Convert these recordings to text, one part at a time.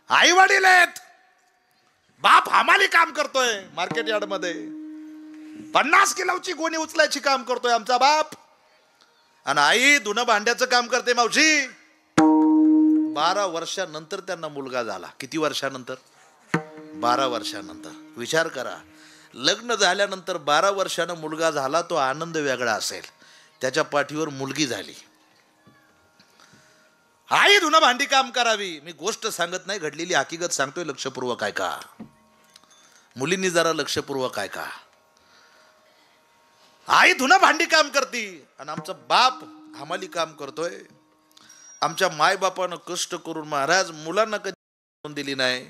आई वडील आहेत, बाप हमाली काम करतोय मार्केट यार्ड मध्ये, 50 किलोची गोणी उचलायची काम करतोय आमचा बाप, आणि आई धुणं भांड्याचं काम करते मावशी. 12 वर्षानंतर त्यांना मुलगा झाला. किती वर्षानंतर? 12 वर्षानंतर. विचार करा, लग्न झाल्यानंतर 12 वर्षानं मुलगा झाला, तो आनंद वेगळा असेल. त्याच्या पाठीवर मुलगी झाली. आई धुणं भांडी काम करावी. मी गोष्ट सांगत नाही, घडलेली हकीकत सांगतोय. लक्षपूर्वक ऐका, मुलींनी जरा लक्षपूर्वक ऐका. आई धुणं भांडी काम करती आणि आमचा बाप हमाली काम करतोय. आमच्या मायबापानं कष्ट करून महाराज मुलांना कधी दिली नाही.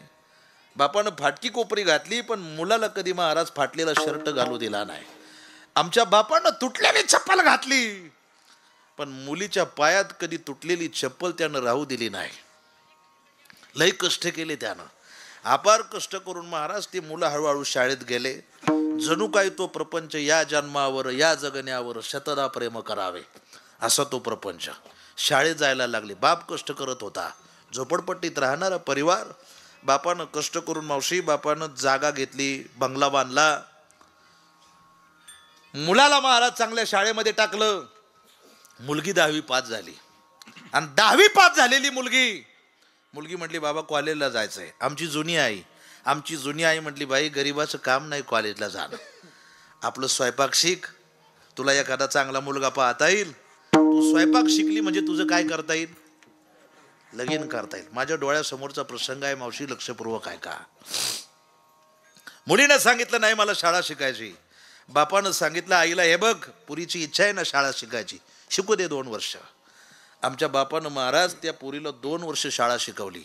बापानं फाटकी कोपरी घातली, पण मुलाला कधी महाराज फाटलेला शर्ट घालू दिला नाही. आमच्या बापानं तुटलेली चप्पल घातली, पण मुलीच्या पायात कधी तुटलेली चप्पल त्यानं राहू दिली नाही. लय कष्ट केले त्यानं, अपार कष्ट करून महाराज ती मुलं हळूहळू शाळेत गेले. जणू काय तो प्रपंच या जन्मावर या जगण्यावर शतदा प्रेम करावे असा तो प्रपंच. शाळेत जायला लागले. बाप कष्ट करत होता. झोपडपट्टीत राहणारा परिवार. बापानं कष्ट करून मावशी बापानं जागा घेतली, बंगला बांधला. मुलाला महाराज चांगल्या शाळेमध्ये टाकलं. मुलगी 10वी पास झाली, आणि 10वी पास झालेली मुलगी म्हटली बाबा कॉलेजला जायचंय. आमची जुनी आई म्हटली बाई गरीबाचं काम नाही कॉलेजला जाणं, आपलं स्वयंपाक शिक, तुला एखादा चांगला मुलगा पाहता येईल. तू स्वयंपाक शिकली म्हणजे तुझं काय करता येईल? लगीन करता येईल. माझ्या डोळ्यासमोरचा प्रसंग आहे मावशी, लक्षपूर्वक ऐका. मुलीनं सांगितलं नाही मला शाळा शिकायची. बापानं सांगितलं आईला हे बघ पुरीची इच्छा आहे ना शाळा शिकायची, शिकू दे 2 वर्ष. आमच्या बापानं महाराज त्या पुरीला 2 वर्ष शाळा शिकवली.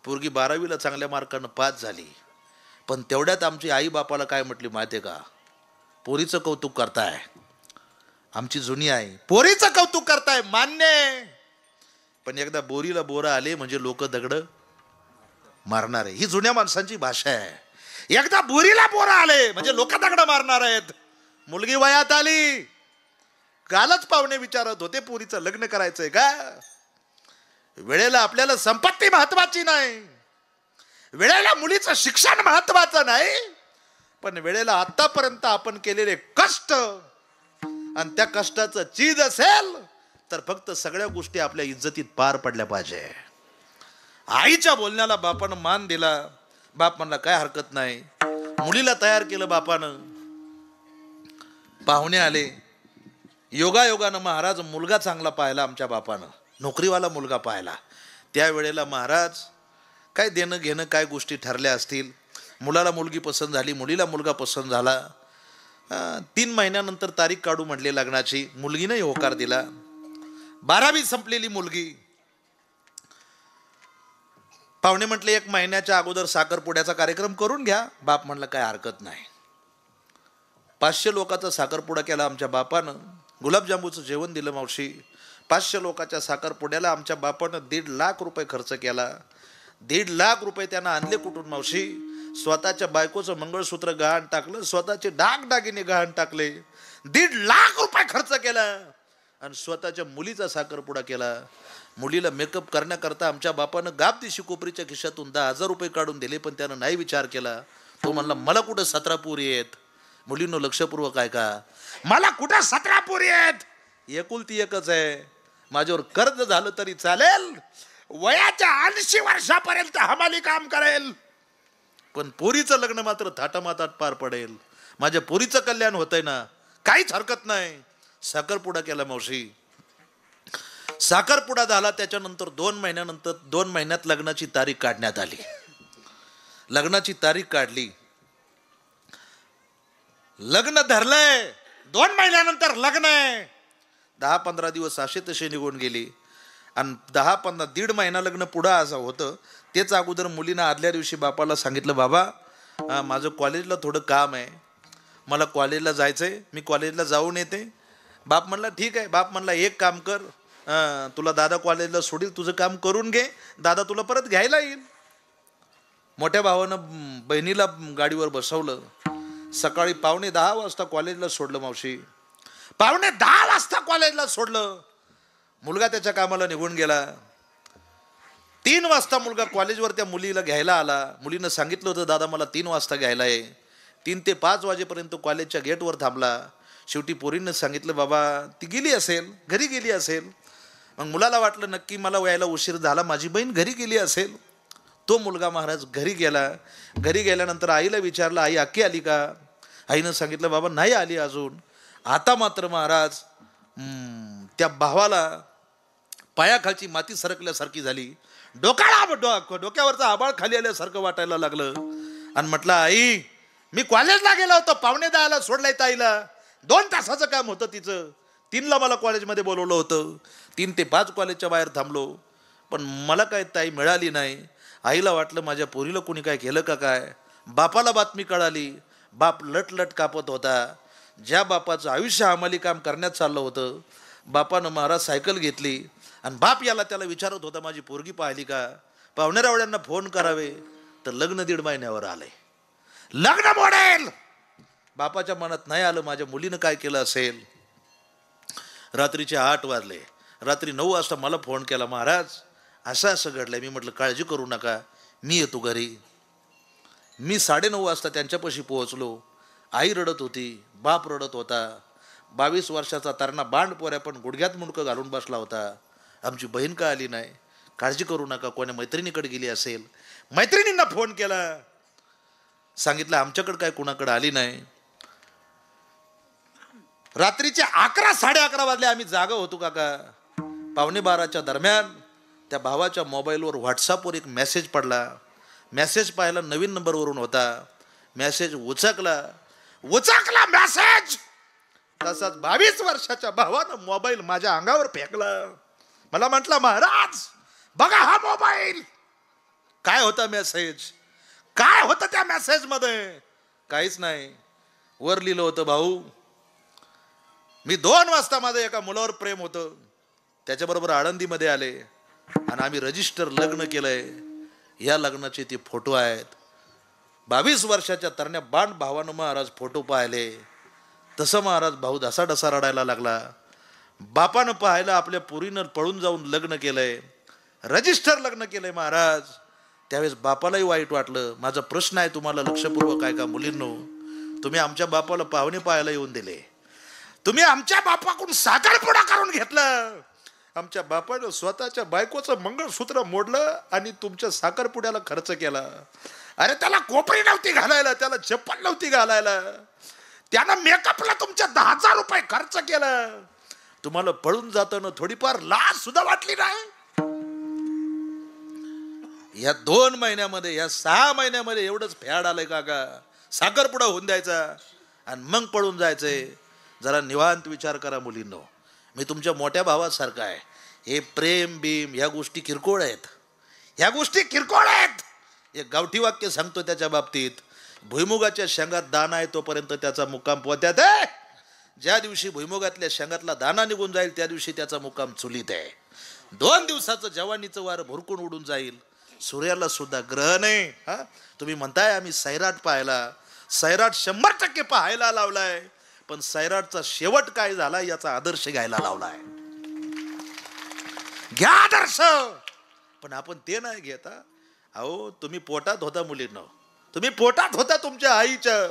पोरगी 12वीला चांगल्या मार्कानं पास झाली. पण तेवढ्यात आमची आई बापाला काय म्हटली माहितीये का? पोरीचं कौतुक करताय. आमची जुनी आई, पोरीचं कौतुक करताय मान्य, पण एकदा बोरीला बोरा आले म्हणजे लोक दगड मारणार आहे. ही जुन्या माणसांची भाषा आहे. एकदा बोरीला बोरा आले म्हणजे लोक दगड मारणार आहेत. मुलगी वयात आली, कालच पाहुणे विचारत होते पोरीचं लग्न करायचंय का? वेळेला आपल्याला संपत्ती महत्वाची नाही, वेळेला मुलीचं शिक्षण महत्वाचं नाही, पण वेळेला आतापर्यंत आपण केलेले कष्ट आणि त्या कष्टाचं चीज असेल तर फक्त सगळ्या गोष्टी आपल्या इज्जतीत पार पडल्या पाहिजे. आईच्या बोलण्याला बापानं मान दिला. बाप म्हणला काय हरकत नाही. मुलीला तयार केलं बापानं. पाहुणे आले. योगायोगानं महाराज मुलगा चांगला पाहिला. आमच्या बापानं नोकरीवाला मुलगा पाहिला. त्यावेळेला महाराज काय देणं घेणं काय गोष्टी ठरल्या असतील. मुलाला मुलगी पसंत झाली, मुलीला मुलगा पसंत झाला. 3 महिन्यानंतर तारीख काढू म्हटले लग्नाची. मुलगीने होकार दिला. 12वी संपलेली मुलगी. पाहुणे म्हटले 1 महिन्याच्या अगोदर साखरपुड्याचा कार्यक्रम करून घ्या. बाप म्हणला काय हरकत नाही. 500 लोकांचा साखरपुडा केला आमच्या बापानं. गुलाबजांबूचं जेवण दिलं मावशी. 500 लोकांच्या साखरपुड्याला आमच्या बापानं 1.5 लाख रुपये खर्च केला. 1.5 लाख रुपये त्यांना आणले कुठून मावशी? स्वतःच्या बायकोचं मंगळसूत्र गहाण टाकलं, स्वतःचे दागदागिने गहाण टाकले. 1.5 लाख रुपये खर्च केला आणि स्वतःच्या मुलीचा साखरपुडा केला. मुलीला मेकअप करण्याकरता आमच्या बापानं गाब दिशी कोपरीच्या खिशातून 10,000 रुपये काढून दिले, पण त्यानं नाही विचार केला. तो म्हणला मला कुठं 17 पोरी आहेत. मुलींनो लक्षपूर्वक ऐका, मला कुठं 17 पोरी आहेत? एकुलती एकच आहे. माझ्यावर कर्ज झालं तरी चालेल, वयाच्या 80 वर्षापर्यंत हमाली काम करेल, पण पोरीचं लग्न मात्र थाटामाटात पार पडेल. माझ्या पोरीचं कल्याण होतंय ना, काहीच हरकत नाही. साखरपुडा केला मावशी. साखरपुडा झाला. त्याच्यानंतर 2 महिन्यात लग्नाची तारीख काढण्यात आली. लग्नाची तारीख काढली, लग्न धरलंय. 2 महिन्यानंतर लग्न आहे. 10-15 दिवस असे तसे निघून गेली आणि 1.5 महिना लग्न पुढं असं होतं. तेच अगोदर मुलीनं आदल्या दिवशी बापाला सांगितलं बाबा माझं कॉलेजला थोडं काम आहे, मला कॉलेजला जायचंय, मी कॉलेजला जाऊन येते. बाप म्हणला ठीक आहे. बाप म्हणला एक काम कर, तुला दादा कॉलेजला सोडील, तुझं काम करून घे, दादा तुला परत घ्यायला येईल. मोठ्या भावानं बहिणीला गाडीवर बसवलं. सकाळी 9:45 वाजता कॉलेजला सोडलं मावशी. 9:45 वाजता कॉलेजला सोडलं. मुलगा त्याच्या कामाला निघून गेला. 3 वाजता मुलगा कॉलेजवर त्या मुलीला घ्यायला आला. मुलीनं सांगितलं होतं दादा मला 3 वाजता घ्यायला आहे. 3 ते 5 वाजेपर्यंत कॉलेजच्या गेटवर थांबला. शेवटी पोरीनं सांगितलं बाबा ती गेली असेल, घरी गेली असेल. मग मुलाला वाटलं नक्की मला यायला उशीर झाला, माझी बहीण घरी गेली असेल. तो मुलगा महाराज घरी गेला. घरी गेल्यानंतर आईला विचारलं आई अक्की आली का? आईनं सांगितलं बाबा नाही आली अजून. आता मात्र महाराज त्या भावाला पायाखालची माती सरकल्यासारखी झाली. डोक्यावरचा आबाळ खाली आल्यासारखं वाटायला लागलं. आणि म्हटलं आई मी कॉलेजला गेलो होतो, 9:45 सोडलाय ताईला. 2 तासाचं काम होतं तिचं. 3ला मला कॉलेजमध्ये बोलवलं होतं. 3 ते 5 कॉलेजच्या बाहेर थांबलो, पण मला काय ताई मिळाली नाही. आईला वाटलं माझ्या पोरीला कोणी काय केलं का काय. बापाला बातमी कळाली. बाप लटलट कापत होता. ज्या बापाचं आयुष्य हमाली काम करण्यात चाललं होतं, बापानं महाराज सायकल घेतली आणि बाप त्याला विचारत होता माझी पोरगी पाहिली का. पाहुणेरावड्यांना फोन करावे तर लग्न 1.5 महिन्यावर आलंय. लग्न मोडेल. बापाच्या मनात नाही आलं माझ्या मुलीनं काय केलं असेल. रात्रीचे 8 वाजले. रात्री 9 वाजता मला फोन केला महाराज असं असं घडलंय. मी म्हटलं काळजी करू नका, मी येतो घरी. मी 9:30 वाजता त्यांच्यापाशी पोहोचलो. आई रडत होती, बाप रडत होता. 22 वर्षाचा तरणा बांड पोऱ्या पण गुडघ्यात मुंडकं घालून बसला होता. आमची बहीण का आली नाही? काळजी करू नका, कोण्या मैत्रिणीकडे गेली असेल. मैत्रिणींना फोन केला, सांगितलं आमच्याकडे काय कुणाकडे आली नाही. रात्रीचे 11 11:30 वाजले. आम्ही जागा होतो काका. 11:45 दरम्यान त्या भावाच्या मोबाईलवर व्हॉट्सअपवर एक मेसेज पडला. मेसेज पाहिला, नवीन नंबरवरून होता. मेसेज उचकला मेसेज. तसाच 22 वर्षाच्या भावानं मोबाईल माझ्या अंगावर फेकला. मला म्हटलं महाराज बघा हा मोबाईल. काय होता मेसेज? काय होतं त्या मेसेज मध्ये? काहीच नाही. वर लिहिलं होतं भाऊ मी 2 वाजता माझं एका मुलावर प्रेम होतं, त्याच्याबरोबर आळंदीमध्ये आले आणि आम्ही रजिस्टर लग्न केलंय. या लग्नाचे ते फोटो आहेत. 22 वर्षाच्या तरण्या बाण भावानं महाराज फोटो पाहिले. तसं महाराज भाऊ ढसाढसा रडायला लागला. बापानं पाहिलं आपल्या पुरीनं पळून जाऊन लग्न केलंय, रजिस्टर लग्न केलंय महाराज. त्यावेळेस बापालाही वाईट वाटलं. माझा प्रश्न आहे तुम्हाला लक्षपूर्वक आहे का मुलींनो, तुम्ही आमच्या बापाला पाहुणे पाहायला येऊन दिले, तुम्ही आमच्या बापाकडून साखरपुडा करून घेतलं. आमच्या बापानं स्वतःच्या बायकोचं मंगळसूत्र मोडलं आणि तुमच्या साखरपुड्याला खर्च केला. अरे त्याला कोपरी नव्हती घालायला, त्याला चप्पल नव्हती घालायला, त्यानं मेकअपला तुमच्या 10,000 रुपये खर्च केला. तुम्हाला पळून जाताना थोडीफार लाज सुद्धा वाटली नाही? या 2 महिन्यामध्ये, या 6 महिन्यामध्ये एवढंच फॅड आलंय काका. साखरपुडा होऊन द्यायचा आणि मग पळून जायचंय. जरा निवांत विचार करा मुलींनो. मी तुमच्या मोठ्या भावासारखा आहे. हे प्रेम बीम ह्या गोष्टी किरकोळ आहेत. ह्या गोष्टी किरकोळ आहेत. एक गावठी वाक्य सांगतो त्याच्या बाबतीत. भुईमुगाच्या शेंगात दाना आहे तोपर्यंत त्याचा मुक्काम पोत्यात आहे. ज्या दिवशी भुईमुगातल्या शेंगातला दाना निघून जाईल त्या दिवशी त्याचा मुक्काम चुलीत आहे. 2 दिवसाचं जवानीचं वारं भुरकून उडून जाईल. सूर्याला सुद्धा ग्रहण आहे. हा तुम्ही म्हणताय आम्ही सैराट पाहायला, सैराट 100% पाहायला लावलाय, पण सैराटचा शेवट काय झाला याचा आदर्श घ्यायला लावलाय. घ्या आदर्श. पण आपण ते नाही घेता. अहो तुम्ही पोटात होता मुलींनो, तुम्ही पोटात होता तुमच्या आईच्या.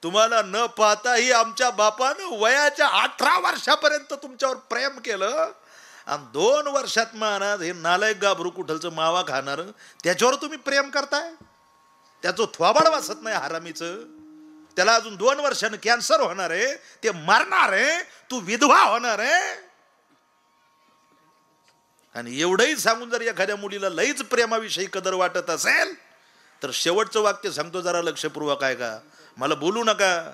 तुम्हाला न पाहताही आमच्या बापानं वयाच्या 18 वर्षापर्यंत तुमच्यावर प्रेम केलं आणि 2 वर्षात महाराज हे नालायक गाभरू कुठलचं मावा खाणार त्याच्यावर तुम्ही प्रेम करताय. त्याचं थोबाड वाचत नाही हरामीचं. त्याला अजून 2 वर्षानं कॅन्सर होणार आहे, ते मरणार आहे, तू विधवा होणार आहे. आणि एवढंही सांगून जर एखाद्या मुलीला लईच प्रेमाविषयी कदर वाटत असेल तर शेवटचं वाक्य सांगतो, जरा लक्षपूर्वक आहे का. मला बोलू नका,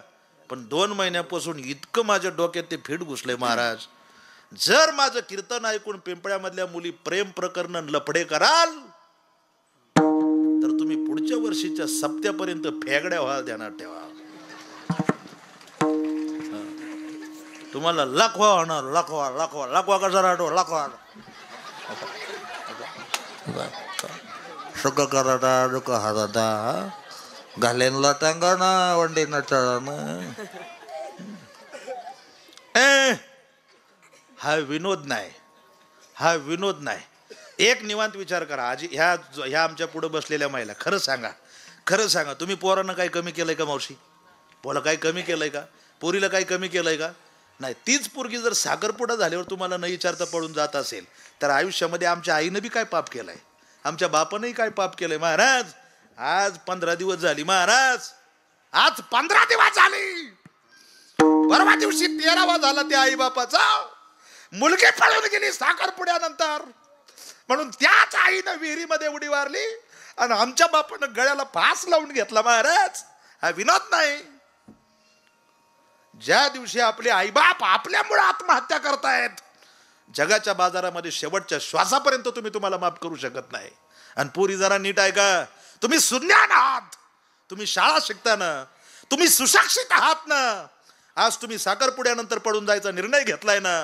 पण 2 महिन्यापासून इतकं माझ्या डोक्यात ते फिट घुसले महाराज. जर माझं कीर्तन ऐकून पिंपळ्यामधल्या मुली प्रेम प्रकरण लफडे कराल तर तुम्ही पुढच्या वर्षीच्या सप्त्यापर्यंत फेगड्या व्हाल ध्यानात ठेवा. तुम्हाला लाखवा होणार. लाखवा लाखवा लाखवा कसा राहतो. लाखवा सगळं कराटा डोकं हाताता घालेनला टांगा ना वंडीना टाळानं. हा विनोद नाही, हा विनोद नाही. एक निवांत विचार करा. आजी ह्या आमच्या पुढे बसलेल्या महिला, खरं सांगा तुम्ही पोरांना काही कमी केलंय का मावशी? पोला काही कमी केलंय का? पोरीला काही कमी केलंय का? नाही. तीच पोरगी जर साखरपुडा झाल्यावर तुम्हाला न विचारता पळून जात असेल तर आयुष्यामध्ये आमच्या आईनं बी काय पाप केलंय, आमच्या बापानंही काय पाप केलंय? महाराज आज 15 दिवस झाली, महाराज आज 15 दिवस झाली, परवा दिवशी 13वा झाला त्या आई बापाचा. मुलगी पळून गेली साखरपुड्यानंतर, म्हणून त्याच आईनं विहिरीमध्ये उडी मारली आणि आमच्या बापानं गळ्याला फास लावून घेतला. महाराज हा विनोद नाही. ज्या दिवशी आपले आईबाप आपल्यामुळे आत्महत्या करतायत, जगाच्या बाजारामध्ये शेवटच्या श्वासापर्यंत तुम्हाला माफ करू शकत नाही. आणि पुरी जरा नीट आहे का, तुम्ही सुज्ञान आहात, तुम्ही शाळा शिकताना तुम्ही सुशिक्षित आहात ना. आज तुम्ही साखरपुड्यानंतर पळून जायचा निर्णय घेतलाय ना.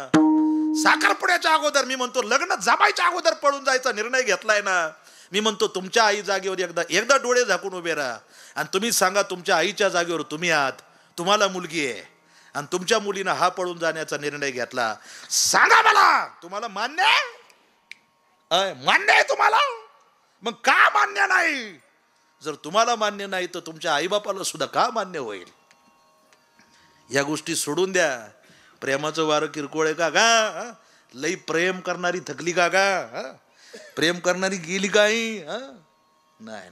साखरपुड्याच्या अगोदर, मी म्हणतो लग्न जमायच्या अगोदर पळून जायचा निर्णय घेतलाय ना. मी म्हणतो तुमच्या आई जागेवर एकदा डोळे झाकून उभे राहा आणि तुम्ही सांगा तुमच्या आईच्या जागेवर तुम्ही आहात, तुम्हाला मुलगी आहे आणि तुमच्या मुलीनं हा पळून जाण्याचा निर्णय घेतला. सांगा मला, तुम्हाला मान्य आहे? मान्य आहे तुम्हाला? मग का मान्य नाही? जर तुम्हाला मान्य नाही तर तुमच्या आईबापाला सुद्धा का मान्य होईल? या गोष्टी सोडून द्या. प्रेमाचं वारं किरकोळ आहे का गा? लई प्रेम करणारी थकली का गा? प्रेम करणारी गेली काही? नाही.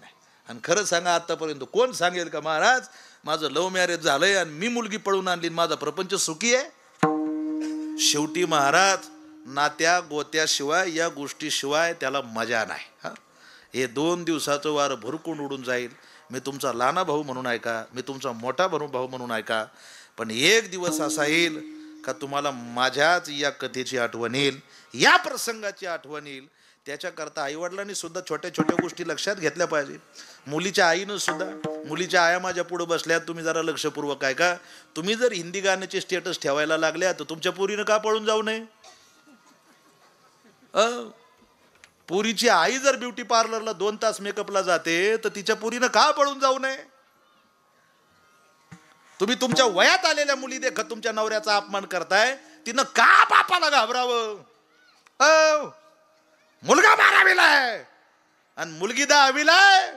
आणि खरं सांगा, आतापर्यंत कोण सांगेल का महाराज माझं लव्ह मॅरेज झालंय आणि मी मुलगी पळून आणली, माझा प्रपंच सुखी आहे? शेवटी महाराज नात्या गोत्याशिवाय, या गोष्टीशिवाय त्याला मजा नाही. हे 2 दिवसाचं वारं भरकून उडून जाईल. मी तुमचा लहाना भाऊ म्हणून ऐका, मी तुमचा मोठा भाऊ म्हणून ऐका, पण एक दिवस असा येईल का तुम्हाला माझ्याच या कथेची आठवण येईल, या प्रसंगाची आठवण येईल. त्याच्याकरता आईवडिलांनी सुद्धा छोट्या छोट्या गोष्टी लक्षात घेतल्या पाहिजे. मुलीच्या आईनं सुद्धा, मुलीच्या आया माझ्या पुढे बसल्यात, तुम्ही जरा लक्षपूर्वक ऐका. तुम्ही जर हिंदी गाण्याचे स्टेटस ठेवायला लागल्या तर तुमच्या पोरीनं का पळून जाऊ नये? पोरीची आई जर ब्युटी पार्लरला 2 तास मेकअपला जाते तर तिच्या पोरीनं का पळून जाऊ नये? तुम्ही तुमच्या वयात आलेल्या मुली देखत तुमच्या नवऱ्याचा अपमान करताय, तिनं का बापाला घाबरावं? मुलगा 12वीला आहे आणि मुलगी 10वीला आहे.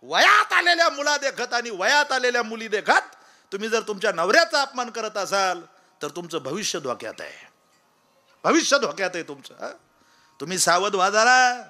वयात आलेल्या मुला देखत आणि वयात आलेल्या मुली देखत तुम्ही जर तुमच्या नवऱ्याचा अपमान करत असाल तर तुमचं भविष्य धोक्यात आहे. भविष्य धोक्यात आहे तुमचं. तुम्ही सावध व्हा जरा.